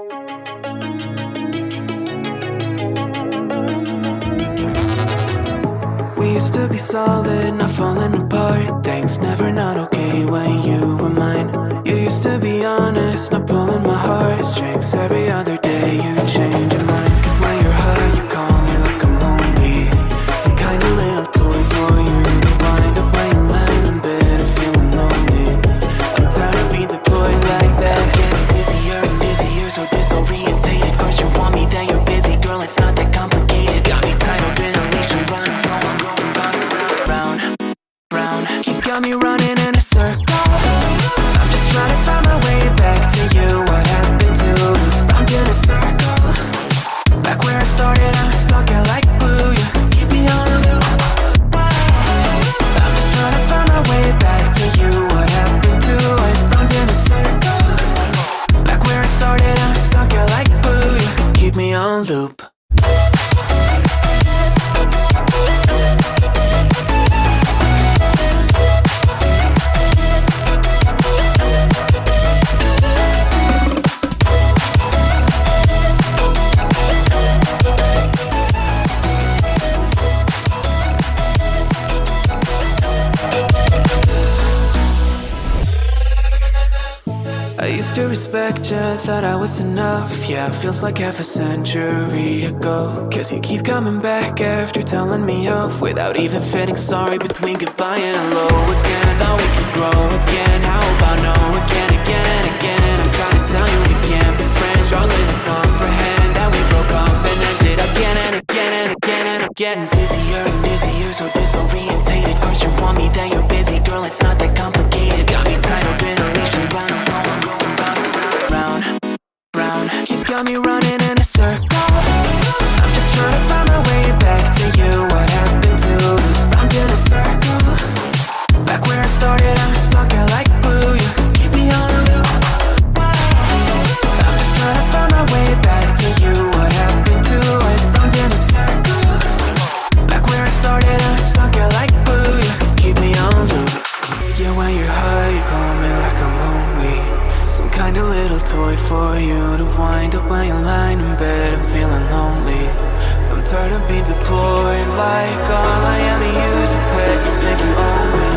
We used to be solid, not falling apart. Things never not okay when you were mine. You used to be honest, not pulling my heartstrings. Every other day you change your mind. Cause when you're high you call me like I'm lonely. Some kind of little toy for you to wind up laying lying in bed and feeling lonely. I'm tired of being deployed like that. Getting busier and busier, so disorientated. First you want me, then you're busy. Girl, it's not that complicated. Got me tied up in a leash and run. You got me running in a circle. I'm just trying to find my way back to you. What happened to us? Round in a circle. Back where I started, I'm stuck here like glue. You keep me on a loop. I'm just trying to find my way back to you. What happened to us? Round in a circle. Back where I started, I'm stuck here like glue. You keep me on loop. I used to respect you, thought I was enough. Yeah, feels like half a century ago. Cause you keep coming back after telling me off, without even feeling sorry between goodbye and hello again. Thought we could grow again, how about no again, again and again. I'm trying to tell you we can't be friends, struggling to comprehend that we broke up and ended again and again and again. And I'm getting busier and busier, so disorientated. First you want me, then you're busy. Girl, it's not that complicated. Got me tied up in a leash and run. You got me running in a circle. I'm just trying to find my way back to you. What happened to us? Round in a circle. Back where I started, I'm stuck here like glue. You keep me on a loop. I'm just trying to find my way back to you. What happened to us? Round in a circle. Back where I started, I'm stuck here like glue. You keep me on loop. Yeah, when you're high, you call me like I'm lonely. Some kind of little toy for you to wind up when you're lying in bed and feeling lonely. I'm tired of being deployed like all I am is a pet. You think you own me.